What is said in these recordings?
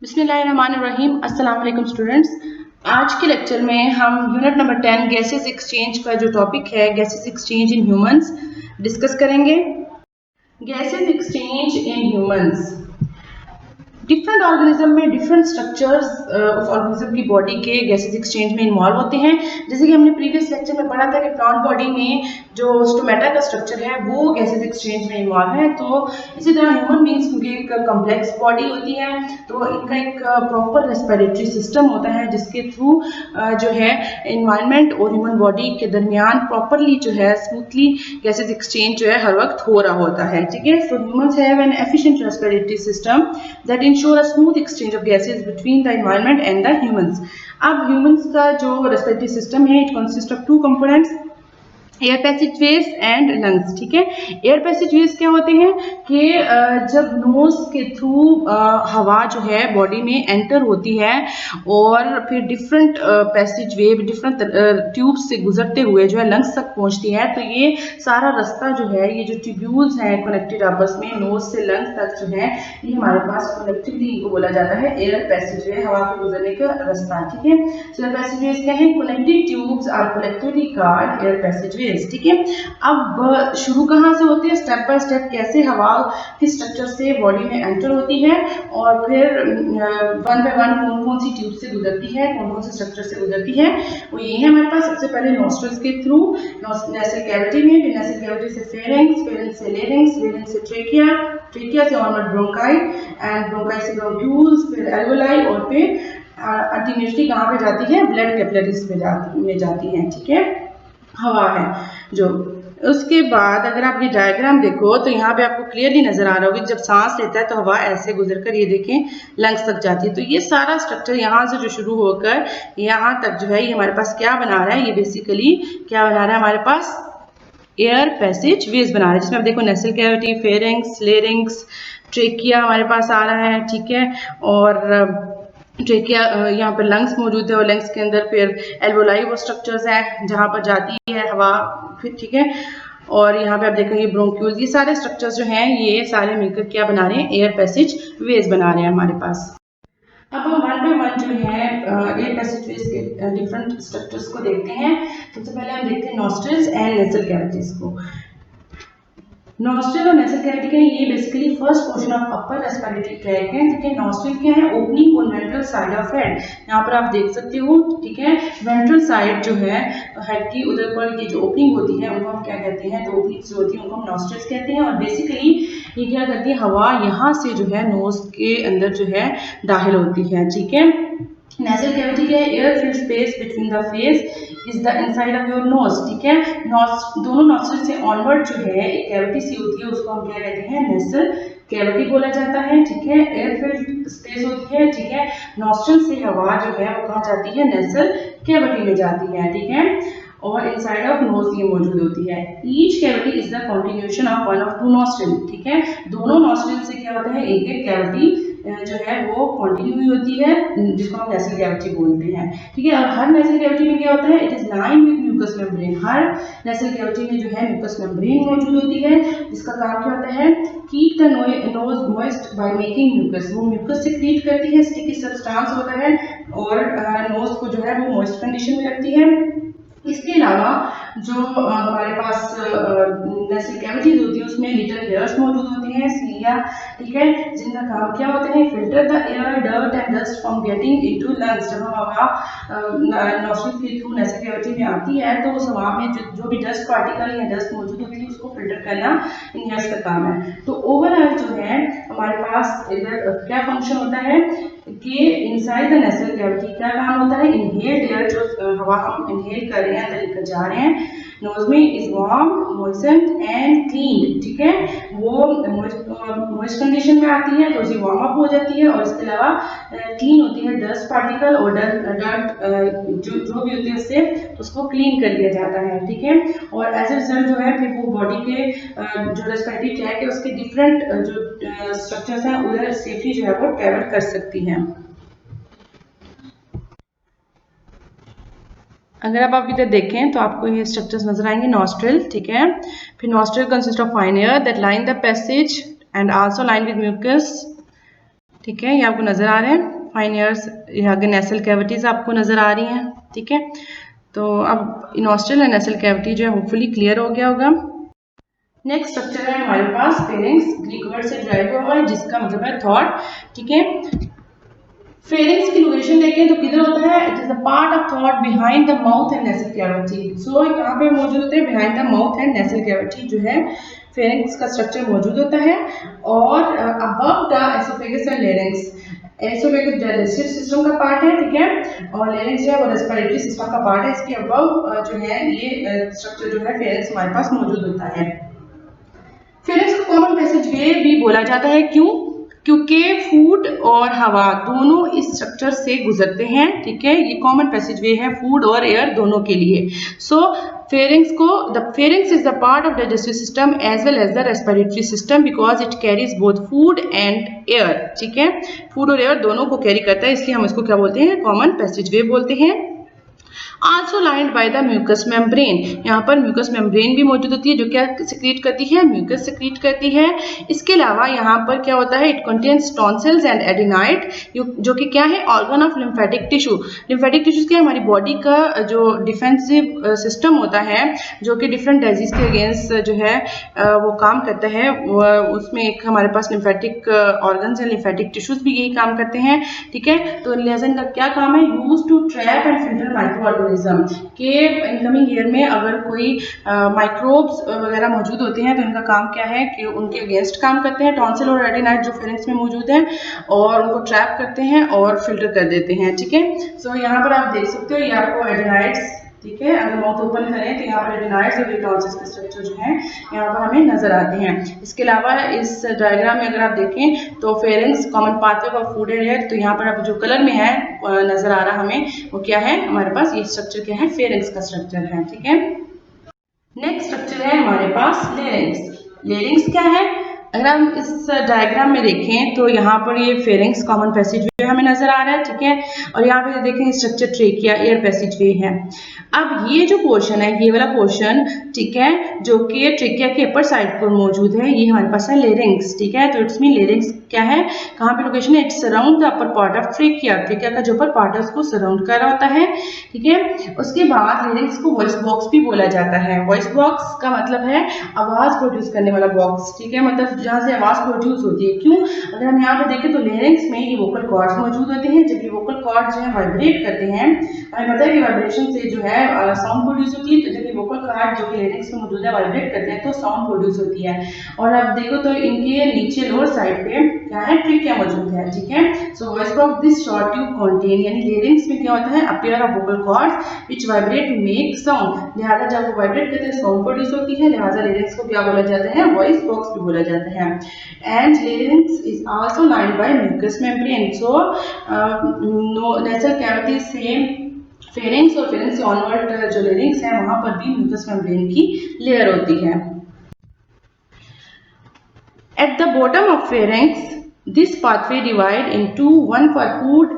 बिस्मिल्लाहिर्रहमानिर्रहीम। अस्सलाम वालेकुम स्टूडेंट्स। आज के लेक्चर में हम यूनिट नंबर 10 गैसेस एक्सचेंज का जो टॉपिक है gases exchange in humans discuss करेंगे। Gases exchange in humans, different organism में डिफरेंट स्ट्रक्चर्स उस ऑर्गेनिज्म की बॉडी के गैसेस एक्सचेंज में इन्वॉल्व होते हैं। जैसे कि हमने प्रीवियस लेक्चर में पढ़ा था कि प्लांट बॉडी में जो स्टोमेटा का स्ट्रक्चर है वो गैसेस एक्सचेंज में इन्वॉल्व है। तो इसी तरह ह्यूमन बींग्स की एक कम्प्लेक्स बॉडी होती है, तो इनका एक प्रॉपर रेस्पिरेटरी सिस्टम होता है जिसके थ्रू जो है एनवायरनमेंट और ह्यूमन बॉडी के दरमियान प्रॉपरली जो है स्मूथली गैसेस एक्सचेंज जो है हर वक्त हो रहा होता है। ठीक है, so humans have an efficient respiratory system that ensure a smooth exchange of gases between the environment and the humans। अब humans का जो respiratory system है, it consists of two components, air passageways and lungs. ठीक है, air passageways क्या होते हैं कि जब नोज के थ्रू हवा जो है बॉडी में एंटर होती है और फिर डिफरेंट पैसेजवे डिफरेंट ट्यूब्स से गुजरते हुए जो है लंग्स तक पहुंचती है, तो ये सारा रास्ता जो है, ये जो ट्यूब्यूल्स हैं कनेक्टेड आपस में नोज से लंग्स तक जो है, ये हमारे पास कलेक्टिवली इनको बोला जाता है एयर पैसेजवे, हवा के गुजरने का रास्ता। ठीक है, सो एयर पैसेजवेज क्या है? Connecting tubes are collectively called air passageway. ठीक है, अब शुरू कहाँ से होते हैं, स्टेप बाय स्टेप कैसे हवा किस स्ट्रक्चर से बॉडी में एंटर होती है और फिर वन बाय वन कौन कौन सी ट्यूब से गुजरती है, कौन कौन से स्ट्रक्चर से गुजरती है, वो ये है हमारे पास। सबसे पहले नॉस्ट्रल्स के थ्रू नेसल कैविटी में, फिर नेसल कैविटी से फेरिंग्स, फेरिंग्स से लेरिंग्स, लेरिंग्स से ट्रेकिया, ट्रेकिया से ऑनवर्ड ब्रोंकाई एंड ब्रोंकाई से ब्रोंक्यूल्स, फिर एल्वेलाई और फिर अल्टीमेटली कहाँ पे जाती है? ब्लड कैपिलरीज में जाती है। ठीक है, हवा है जो। उसके बाद अगर आप ये डायग्राम देखो तो यहाँ पे आपको क्लियरली नजर आ रहा होगा, जब सांस लेता है तो हवा ऐसे गुजरकर ये देखें लंग्स तक जाती है। तो ये सारा स्ट्रक्चर यहाँ से जो शुरू होकर यहाँ तक जो है, ये हमारे पास क्या बना रहा है? ये बेसिकली क्या बना रहा है? हमारे पास एयर पैसेज वेज बना रहा है, जिसमें आप देखो nasal cavity, pharynx, larynx, trachea हमारे पास आ रहा है। ठीक है, और ट्रेकिया यहाँ पर लंग्स मौजूद है और लंग्स के अंदर फिर एल्वोलाई वो स्ट्रक्चर्स हैं जहाँ पर जाती है हवा फिर। ठीक है, और यहाँ पे आप देखेंगे ब्रोंक्यूल्स, ये सारे स्ट्रक्चर्स जो हैं ये सारे मिलकर क्या बना रहे हैं? एयर पैसेज वेज बना रहे हैं हमारे पास। अब हम वन बाय वन जो है एयर पैसेजवेज के डिफरेंट स्ट्रक्चर्स को देखते हैं। सबसे पहले हम देखते हैं नॉस्ट्रल्स एंड नेसल कैविटीज को। नॉस्ट्रल और नेसल कैविटी का ये basically first portion of upper respiratory tract है। ठीक है, नॉस्ट्रल क्या है? Opening on ventral side of head, यहाँ पर आप देख सकते हो। ठीक है, वेंट्रल साइड जो है हेड की उधर पर ये जो ओपनिंग होती है उनको हम क्या कहते हैं? तो ओपनिंग जो होती है उनको हम नॉस्ट्रल्स कहते हैं। और बेसिकली ये क्या करती है? हवा यहाँ से जो है नोज के अंदर जो है दाखिल होती है। ठीक है, नेसल कैविटी क्या है? Air filled space between the face is the inside of your nose. ठीक है, दोनों नॉस्ट्रल से ऑनवर्ड जो है एक कैविटी सी होती है, उसको हम क्या कहते हैं? नेसल कैविटी बोला जाता है। ठीक है, एयर फिल्ड स्पेस होती है। ठीक है, नॉस्ट्रल से हवा जो है वो कहाँ जाती है? नेसल कैविटी में जाती है। ठीक है, और इनसाइड ऑफ नोज ये मौजूद होती है। Each cavity is the continuation of one of two nostril. ठीक है, दोनों नॉस्ट्रल से क्या होता है? एक एक कैविटी जो है वो कंटिन्यू हुई होती है, जिसको हम नेसल कैविटी बोलते हैं। ठीक है, और हर नेसल कैविटी में क्या होता है? It is line with mucus membrane. हर नेसल कैविटी में जो है म्यूकस मेम्ब्रेन मौजूद होती है, जिसका काम क्या होता है? Keep the nose moist by making mucus. वो म्यूकस सेक्रीट करती है, स्टिकी सब्सटेंस होता है और नोज को जो है वो मॉइस्ट कंडीशन में रखती है। इसके अलावा जो हमारे पास नेसल कैविटीज होती है उसमें लिटिल हेयर्स मौजूद होती हैं, सिलिया। ठीक है, जिनका काम क्या होता है? Filter the air, dirt and dust from getting into lungs. जब हवा नॉस्ट्रल के थ्रू नेसल कैविटी में आती है तो उस हवा में जो भी डस्ट पार्टिकल या डस्ट मौजूद होती है उसको फिल्टर करना इन हेयर्स का काम है। तो ओवरऑल जो है हमारे पास इधर क्या फंक्शन होता है कि इनसाइड द नेसल कैविटी क्या काम होता है? इनहेल्ड एयर, जो हवा हम इनहेल कर रहे हैं, अंदर लेकर जा रहे हैं नोज में, इज वार्म, मॉइस्टेंड एंड क्लीन। ठीक है, वो मॉइस्ट कंडीशन में आती है तो उसे वार्म अप हो जाती है और इसके अलावा क्लीन होती है, डस्ट पार्टिकल और डर्ट जो भी होती है उससे उसको क्लीन कर दिया जाता है। ठीक है, और एज ए रिजल्ट जो है फिर वो बॉडी के जो रेस्पिरेटरी ट्रैक है उसके डिफरेंट जो स्ट्रक्चर्स हैं उधर सेफली जो है वो ट्रेवल कर सकती हैं। अगर आप इधर देखें तो आपको ये स्ट्रक्चर्स नजर आएंगे। नॉस्ट्रल, ठीक है, फिर nostril consist of fine hair that line the passage and also line with mucus. ठीक है, ये आपको नजर आ रहे हैं फाइन एयर्स, यहाँ के नेसल कैविटीज आपको नजर आ रही हैं। ठीक है, तो अब नॉस्ट्रल एंड नेसल कैविटी जो है होपफुली क्लियर हो गया होगा। नेक्स्ट स्ट्रक्चर है हमारे पास फेरिंग्स, ग्रीक वर्ड से ड्राइव हुआ है जिसका मतलब है थॉट। ठीक है, फेरिंग्स की लोकेशन देखें तो किधर होता है, it is the part of थॉट behind the mouth and nasal cavity. So कहाँ पे मौजूद होते हैं, behind the mouth and nasal cavity जो है फेरिंग्स का स्ट्रक्चर मौजूद होता है। और above the oesophagus and larynx, oesophagus digestive system का पार्ट है। ठीक है, और लेरिंग्स जो है वो रेस्पिरेटरी सिस्टम का पार्ट है। इसके अबव जो है ये स्ट्रक्चर जो है फेरिंग्स हमारे पास मौजूद होता है। फेरिंग्स को कॉमन पैसेज वे भी बोला जाता है, क्यों, क्योंकि फूड और हवा दोनों इस स्ट्रक्चर से गुजरते हैं। ठीक है, ये कॉमन पैसेज वे है फूड और एयर दोनों के लिए। सो फेरिंग्स को, the pharynx is the part of digestive system as well as the respiratory system because it carries both food and air. ठीक है, फूड और एयर दोनों को कैरी करता है, इसलिए हम इसको क्या बोलते हैं, कॉमन पैसेज वे बोलते हैं। Also lined by the mucus membrane, यहाँ पर म्यूकस मेम्ब्रेन भी मौजूद होती है जो क्या सिक्रीट करती है, म्यूकस सिक्रीट करती है। इसके अलावा यहाँ पर क्या होता है, इट कंटेन्स टॉन्सिल्स एंड एडिनाइड जो कि क्या है, organ of lymphatic tissue. Lymphatic tissues क्या है, हमारी बॉडी का जो डिफेंसिव सिस्टम होता है जो कि डिफरेंट डिजीज के अगेंस्ट जो है वो काम करता है, उसमें एक हमारे पास लिम्फेटिक ऑर्गन्स हैं, लिम्फेटिक टिश्यूज भी यही काम करते हैं। ठीक है, तो लिहाजा इनका क्या काम है, use to trap and filter micro के इनकमिंग ईयर में अगर कोई माइक्रोब्स वगैरह मौजूद होते हैं तो इनका काम क्या है कि उनके अगेंस्ट काम करते हैं, टॉन्सिल और एडिनाइड जो फेरिंग्स में मौजूद हैं, और उनको ट्रैप करते हैं और फिल्टर कर देते हैं। ठीक है, सो यहाँ पर आप देख सकते हो, ये आपको एडिनाइड्स, ठीक है, अगर माउथ ओपन करें तो यहाँ पर एडिनाइड्स और टॉन्सिल्स के स्ट्रक्चर जो है यहाँ पर हमें नजर आते हैं। इसके अलावा इस डायग्राम में अगर आप देखें तो pharynx common pathway for food and air, तो यहाँ पर अब जो कलर में है नजर आ रहा हमें वो क्या है, हमारे पास ये स्ट्रक्चर क्या है, फेरिंग्स का स्ट्रक्चर है। ठीक है, नेक्स्ट स्ट्रक्चर है हमारे पास लेरिंग्स। लेरिंग्स क्या है, अगर हम इस डायग्राम में देखें तो यहाँ पर ये फेरिंग्स कॉमन पैसेजवे हमें नजर आ रहा है। ठीक है, और यहाँ पे देखें स्ट्रक्चर ट्रेकिया एयर पैसेजवे है। अब ये जो पोर्शन है, ये वाला पोर्शन, ठीक है, जो कि ट्रेकिया के अपर साइड पर मौजूद है, ये हमारे पास है लेरिंग्स। ठीक है, तो इट्स मीन लेरिंग्स क्या है, कहाँ पे लोकेशन है, it's surround the upper part of trachea. Trachea का जो अपर पार्ट है उसको सराउंड कर रहा होता है। ठीक है, उसके बाद लेरिंग्स को वॉइस बॉक्स भी बोला जाता है। वॉइस बॉक्स का मतलब है आवाज प्रोड्यूस करने वाला बॉक्स। ठीक है, मतलब जहाँ से आवाज प्रोड्यूस होती है। क्यों, अगर हम यहाँ पे देखें तो लेरिंग्स में ये वोकल कॉर्ड्स मौजूद होते हैं। जब ये वोकल कॉर्ड जो है वाइब्रेट करते हैं, हमें पता है कि वाइब्रेशन से जो है साउंड प्रोड्यूस होती है। तो जब ये वोकल कॉर्ड जो कि लेरिंग्स में मौजूद है वाइब्रेट करते हैं तो साउंड प्रोड्यूस होती है। और अब देखो तो इनके नीचे लोअर साइड पे क्या है, ट्रेकिया मौजूद है। ठीक है, so voice box this short tube contain, यानी लेरिंग्स में क्या होता है, a pair of vocal cords which vibrate to make sound. लिहाजा जब वो वाइब्रेट करते हैं साउंड प्रोड्यूस होती है, लिहाजा लेरिंग्स को क्या बोला जाता है, वॉइस बॉक्स भी बोला जाता है। And larynx is also lined by mucus membrane. So nasal cavity से फेरिंग्स और फेरिंग्स से ऑनवर्ड जो लेरिंग्स है वहां पर भी म्यूकस मेम्ब्रेन की लेयर होती है। At the bottom of pharynx, this pathway divide into one for food,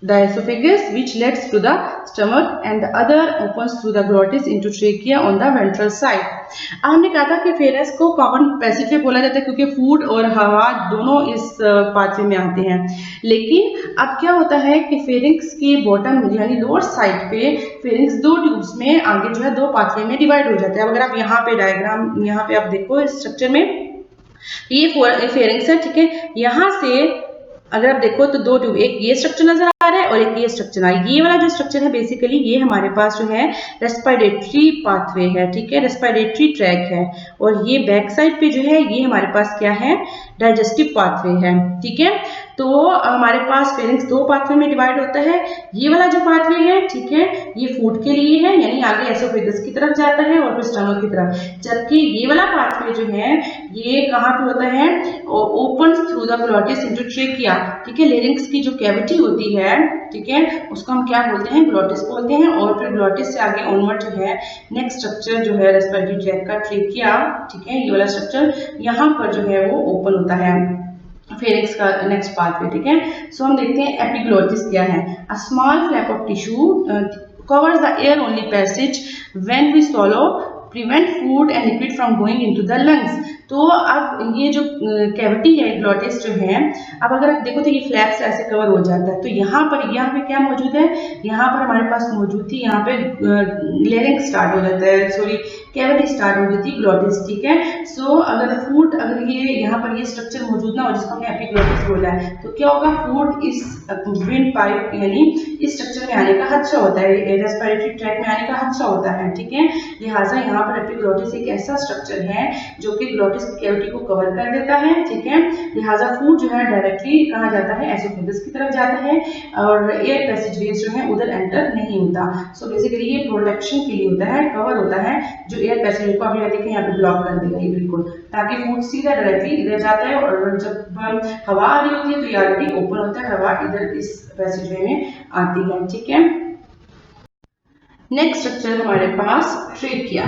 the esophagus, which leads to the stomach, and the other opens through the glottis into trachea on the ventral side. हमने कहा था कि pharynx को common पैसेजवे बोला जाता है क्योंकि food और हवा दोनों इस पाथवे में आते हैं। लेकिन अब क्या होता है कि फेरिंग्स के बॉटम यानी लोअर साइड पे फेरिंग्स दो ट्यूब्स में आगे जो है दो पाथवे में डिवाइड हो जाते हैं। अगर आप यहाँ पे डायग्राम यहाँ पे आप देखो इस स्ट्रक्चर में, ये फेरिंग्स है। ठीक है, यहाँ से अगर आप देखो तो दो ट्यूब, एक ये स्ट्रक्चर नजर आ रहा है और एक ये स्ट्रक्चर आ रहा है। ये वाला जो स्ट्रक्चर है बेसिकली ये हमारे पास जो है रेस्पिरेटरी पाथवे है। ठीक है, रेस्पिरेटरी ट्रैक है। और ये बैक साइड पे जो है ये हमारे पास क्या है, डाइजेस्टिव पाथवे है। ठीक है, तो हमारे पास फेरिंग्स दो पाथवे में डिवाइड होता है। ये वाला जो पाथवे है, ठीक है, ये फूड के लिए है, यानी आगे एसोफेगस की तरफ जाता है और फिर स्टमक की तरफ। जबकि ये वाला पाथवे जो है ये कहाँ पे होता है, open through the glottis into trachea. ठीक है, लेरिंग्स की जो कैविटी होती है, ठीक है, उसको हम क्या बोलते हैं, ग्लॉटिस बोलते हैं। और फिर ग्लॉटिस से आगे ऑनवर्ड जो है नेक्स्ट स्ट्रक्चर जो है रेस्पिरेटरी ट्रैक का ट्रेकिया, ठीक है, ये वाला स्ट्रक्चर यहाँ पर जो है वो ओपन होता है फेरिंग्स का नेक्स्ट पाथवे। ठीक है, सो हम देखते हैं एपिग्लॉटिस क्या है। A small flap of tissue covers the air only passage when we swallow, prevent food and liquid from going into the lungs। तो अब ये जो कैविटी है ग्लोटिस जो है, अब अगर आप देखो तो ये फ्लैप से ऐसे कवर हो जाता है। तो यहाँ पे क्या मौजूद है, यहाँ पर हमारे पास मौजूद थी, यहाँ पे लेरिंक्स स्टार्ट हो जाता है, सॉरी कैविटी स्टार्ट हो जाती है ग्लोटिस, ठीक है। सो अगर ये यहाँ पर ये स्ट्रक्चर मौजूद ना हो जिसको हमने एपिग्लोटिस बोला है, तो क्या होगा, फूड इस विंड पाइप यानी इस स्ट्रक्चर में आने का खदशा होता है, रेस्पिरेटरी ट्रैक में आने का खदशा होता है, ठीक है। लिहाजा यहाँ पर एपिग्लोटिस एक ऐसा स्ट्रक्चर है जो कि ग्लोटिस की कैविटी को कवर कर देता है, ठीक है। लिहाजा फूड जो है डायरेक्टली कहाँ जाता है, एसोफेगस की तरफ जाता है और एयर पैसेजवेज जो है उधर एंटर नहीं होता। सो बेसिकली ये प्रोटेक्शन के लिए होता है, कवर होता है, जो एयर पैसेज को अभी देखें यहाँ पे ब्लॉक कर देगा ये बिल्कुल, ताकि फूड सीधा डायरेक्टली इधर जाता है और जब हवा आ रही होती है तो ये ऑलरेडी ओपन होता है, हवा इधर इस पैसेजवे में आती है, ठीक है। नेक्स्ट स्ट्रक्चर हमारे पास ट्रेकिया।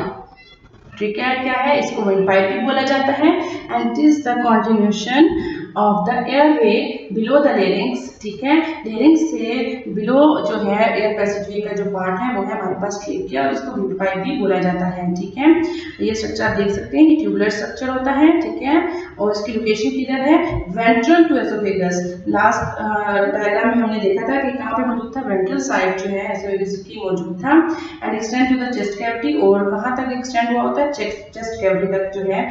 ट्रेकिया क्या है, इसको विंड पाइप भी बोला जाता है and it is the continuation of the airway below the larynx, ठीक है। लेरिंग्स से बिलो जो है एयर पैसेजवे का जो पार्ट है वो है हमारे पास ट्रेकिया और इसको विंड पाइप भी बोला जाता है, ठीक है। ये स्ट्रक्चर आप देख सकते हैं, ये ट्यूबुलर स्ट्रक्चर होता है, ठीक है, और इसकी लोकेशन किधर है, ventral to oesophagus. Last diagram में हमने देखा था कि कहाँ पे मौजूद था, वेंट्रल साइड जो है एसोफेगस की मौजूद था and extend to the chest cavity, और कहाँ तक एक्सटेंड हुआ होता है, चेस्ट कैविटी तक जो है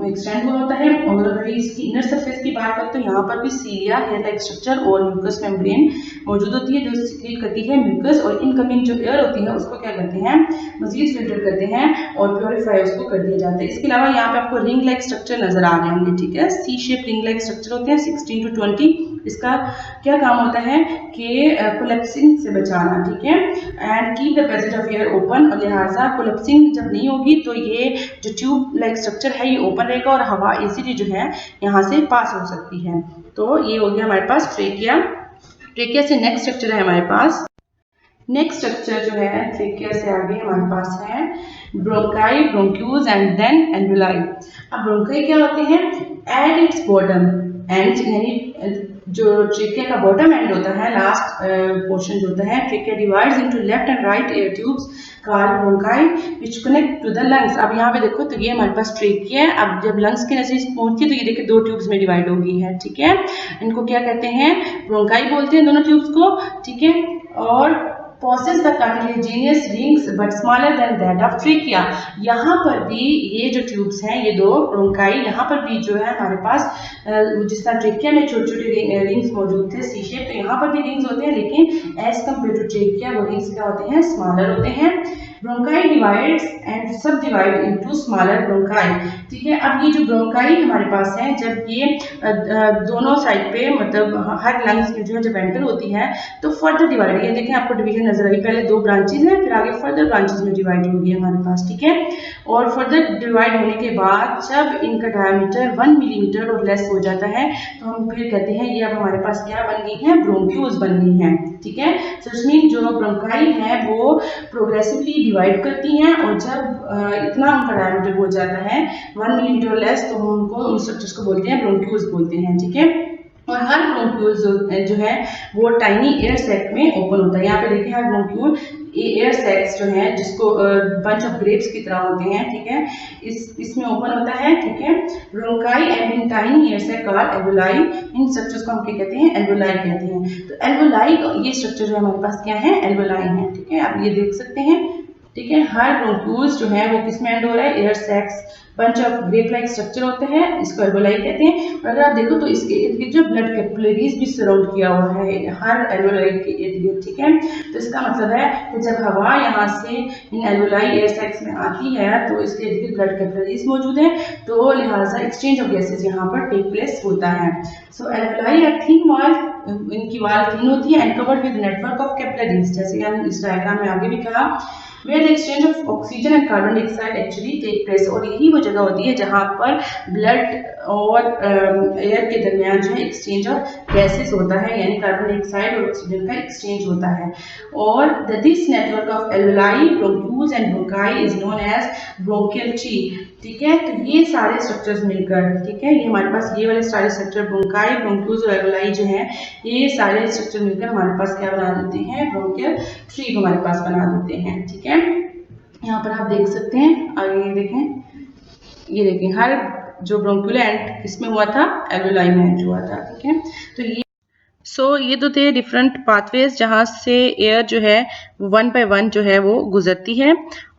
एक्सटेंड हुआ होता है। और अगर इसकी इनर सरफेस की बात करें तो यहाँ पर भी सीलिया हेयर लाइक स्ट्रक्चर और म्यूकस मेम्ब्रेन मौजूद होती है जो सिक्रीट करती है म्यूकस, और इनकमिंग जो एयर होती है उसको क्या करते हैं, मजीद फिल्टर करते हैं और प्योरीफाई उसको कर दिया जाता है। इसके अलावा यहाँ पे आपको रिंग लाइक स्ट्रक्चर नजर आ रहे होंगे, ठीक है, सी शेप रिंग लाइक स्ट्रक्चर होते हैं 16 to 20। इसका क्या काम होता है कि कोलैप्सिंग से बचाना, ठीक है, and keep the passage of air open, और लिहाजा कोलैप्सिंग जब नहीं होगी तो ये जो ट्यूब लाइक स्ट्रक्चर है ये ओपन रहेगा और हवा इजीली जो है यहाँ से पास हो सकती है। तो ये हो गया हमारे पास ट्रेकिया। ट्रेकिया से नेक्स्ट स्ट्रक्चर है हमारे पास, नेक्स्ट स्ट्रक्चर जो है ट्रेकिया से आगे हमारे पास है bronchi, bronchioles and then alveoli. अब ब्रोंकाई क्या होते हैं, एट इट्स बॉटम एंड यानी जो ट्रेकिया का बॉटम एंड होता है, लास्ट पोर्शन जो होता है, trachea divides into left and right air tubes called bronchi which connect to the lungs. अब यहाँ पे देखो तो ये हमारे पास ट्रेकिया है, अब जब लंग्स के नजदीक पहुंचती है तो ये देखिए दो ट्यूब्स में डिवाइड हो गई है, ठीक है। इनको क्या कहते हैं, ब्रोंकाई बोलते हैं दोनों ट्यूब्स को, ठीक है। और possess the cartilaginous rings but smaller than that of trachea। यहाँ पर भी ये जो ट्यूब्स हैं, ये दो ब्रोंकाई, यहाँ पर भी जो है हमारे पास जिस तरह ट्रेकिया में छोटे छोटे रिंग्स मौजूद थे सी शेप, तो यहाँ पर भी रिंग्स होते हैं, लेकिन एज कम्पेयर टू ट्रेकिया वो रिंग्स क्या होते हैं, स्मॉलर होते हैं। ब्रोंकाई डिवाइड्स एंड सब डिवाइड इनटू स्मॉलर ब्रोंकाई, ठीक है। अब ये जो ब्रोंकाई हमारे पास है, जब ये दोनों साइड पे मतलब हर लंग्स में जो है जब एंटर होती है तो फर्दर डिवाइड, ये देखें आपको डिवीजन नजर आई, पहले दो ब्रांचेज हैं फिर आगे फर्दर ब्रांचेज में डिवाइड होगी हमारे पास, ठीक है। और फर्दर डिवाइड होने के बाद जब इनका डायमीटर 1 मिलीमीटर और लेस हो जाता है तो हम फिर कहते हैं ये अब हमारे पास क्या बन गई है, ब्रोंक्यूल्स बन गई हैं, ठीक है। सो मीन जो ब्रोंकाई है वो प्रोग्रेसिवली डिवाइड करती हैं और जब इतना उनका डायमीटर हो जाता है 1 मिलीमीटर लेस तो हम उनको उन स्ट्रक्चर्स को बोलते हैं ब्रोंक्यूल्स बोलते हैं, ठीक है। और हर ब्रोंक्यूल जो है वो टाइनी एयर सैक में ओपन होता है। यहाँ पे देखिए हर ब्रोंक्यूल एयर सैक्स जो है जिसको बंच ऑफ ग्रेप्स की तरह होते हैं, ठीक है, इसमें ओपन होता है, ठीक है। Bronchi and in tiny air sac called alveoli, इन स्ट्रक्चर्स को हम क्या कहते हैं, एल्वेओलाई कहते हैं। तो एल्वेओलाई ये स्ट्रक्चर जो है हमारे पास क्या है, एल्वेओलाई है, ठीक है। आप ये देख सकते हैं, ठीक है। हर ब्रोंक्यूल्स जो है वो किस में एंड हो रहा है, air sacs bunch of grape like structure होते हैं, इसको एल्वेओलाई कहते हैं। और अगर आप देखो तो इसके इर्द गिर्द जो ब्लड कैपिलरीज भी सराउंड किया हुआ है हर एल्वेओलाई के इर्द गिर्द, ठीक है। तो इसका मतलब है कि जब हवा यहाँ से इन एल्वेओलाई एयर सैक्स में आती है तो इसके इर्द गिर्द ब्लड कैपिलरीज मौजूद है, तो लिहाजा एक्सचेंज ऑफ गैसेज यहाँ पर टेक प्लेस होता है। सो एल्वेओलाई आर थिन वॉल, इनकी वाल थिन होती है and covered with network of capillaries, जैसे हम इस डायग्राम में आगे भी कहा, where the exchange of oxygen and carbon dioxide actually take place। और यही वो जगह होती है जहाँ पर ब्लड और एयर के दरमियान जो है एक्सचेंज ऑफ गैसेस होता है, यानी कार्बन डाइऑक्साइड और ऑक्सीजन का एक्सचेंज होता है। और this network of alveoli, bronchioles and bronchi is known as bronchial tree, ठीक है। तो ये सारे स्ट्रक्चर्स मिलकर, ठीक है, ये हमारे पास ये वाले सारे स्ट्रक्चर ब्रोंकाई, ब्रोंक्यूल्स और एल्वेओलाई जो है ये सारे स्ट्रक्चर मिलकर हमारे पास क्या बना देते हैं, ब्रोंकियल ट्री को हमारे पास बना देते हैं, ठीक है। यहाँ पर आप देख सकते हैं, आगे देखें, ये देखिए हर जो ब्रोंक्यूल एंड इसमें हुआ था, एल्वोलाई में एंटर हुआ था, ठीक है। तो ये तो थे डिफरेंट पाथवेज जहाँ से एयर जो है वन बाय वन जो है वो गुजरती है।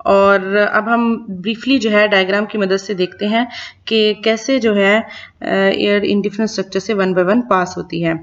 और अब हम ब्रीफली जो है डायग्राम की मदद से देखते हैं कि कैसे जो है एयर इन डिफरेंट स्ट्रक्चर से वन बाय वन पास होती है।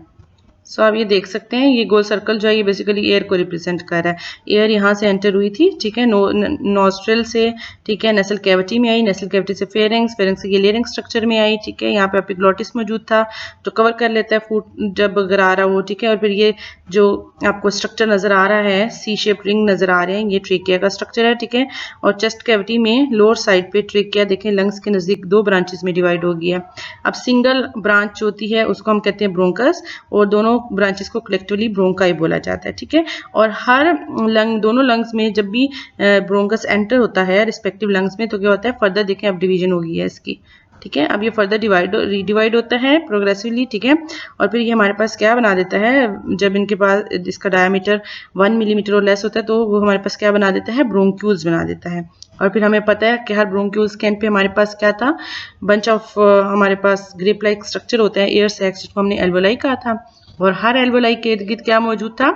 सो आप ये देख सकते हैं, ये गोल सर्कल जो है ये बेसिकली एयर को रिप्रेजेंट कर रहा है। एयर यहाँ से एंटर हुई थी, ठीक है, नॉस्ट्रल से, ठीक है, नेसल कैविटी में आई, नेसल कैविटी से फेरिंग्स, फेरिंग्स से ये लेरिंग स्ट्रक्चर में आई, ठीक है। यहाँ पे एपिग्लॉटिस मौजूद था जो कवर कर लेता है फूड जब अगर आ रहा हो, ठीक है। और फिर ये जो आपको स्ट्रक्चर नजर आ रहा है, सी शेप रिंग नजर आ रहे हैं, ये ट्रेकिया का स्ट्रक्चर है, ठीक है। और चेस्ट कैविटी में लोअर साइड पे ट्रेकिया देखें लंग्स के नजदीक दो ब्रांचेस में डिवाइड हो गया। अब सिंगल ब्रांच होती है उसको हम कहते हैं ब्रोंकस, और दोनों ब्रांचेस को कलेक्टिवली ब्रोंकाई बोला जाता है, ठीक है। और हर लंग, दोनों लंग्स में जब भी ब्रोंकस एंटर होता है रिस्पेक्टिव लंग्स में, तो क्या होता है, फर्दर देखें अब डिवीजन हो गई है इसकी, ठीक है। अब ये फर्दर रीडिवाइड होता है प्रोग्रेसिवली, ठीक है। और फिर ये हमारे पास क्या बना देता है, जब इनके पास इसका डायमीटर 1 मिलीमीटर और लेस होता है तो वो हमारे पास क्या बना देता है, ब्रोंक्यूल्स बना देता है। और फिर हमें पता है कि हर ब्रोंक्यूल्स के एंड पे हमारे पास क्या था, बंच ऑफ हमारे पास ग्रेप लाइक स्ट्रक्चर होता है, एयर सैक्स, जिसको हमने एल्वोलाई कहा था। और हर एल्वोलाई के इर्द गिर्द क्या मौजूद था,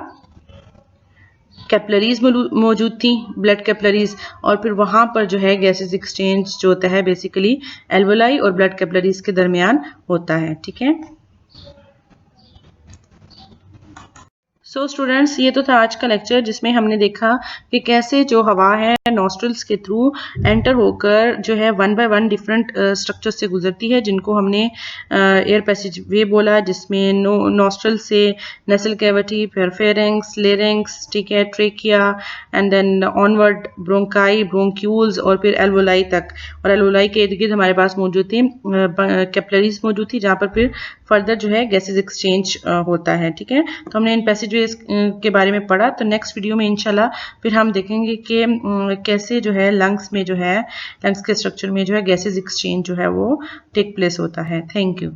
कैपिलरीज मौजूद थी, ब्लड कैपिलरीज। और फिर वहां पर जो है गैसेस एक्सचेंज जो होता है बेसिकली एल्वोलाई और ब्लड कैपिलरीज के दरमियान होता है, ठीक है। सो स्टूडेंट्स, ये तो था आज का लेक्चर जिसमें हमने देखा कि कैसे जो हवा है नॉस्ट्रल्स के थ्रू एंटर होकर जो है one by one different structure से गुजरती है, जिनको हमने एयर पैसेज वे बोला, जिसमें नॉस्ट्रल से नेसल कैविटी, फिर फेरिंग्स, लेरिंग्स, ठीक है, trachea, and then onward bronchi, bronchioles, और फिर एल्वोलाई तक। और एल्वोलाई के इर्द गिर्द हमारे पास मौजूद थी कैपिलरीज मौजूद थी, जहाँ पर फिर फर्दर जो है गैसेज एक्सचेंज होता है, ठीक है। तो हमने इन पैसेज के बारे में पढ़ा। तो नेक्स्ट वीडियो में इंशाल्लाह फिर हम देखेंगे कि कैसे जो है लंग्स में जो है लंग्स के स्ट्रक्चर में जो है गैसेज एक्सचेंज जो है वो टेक प्लेस होता है। Thank you.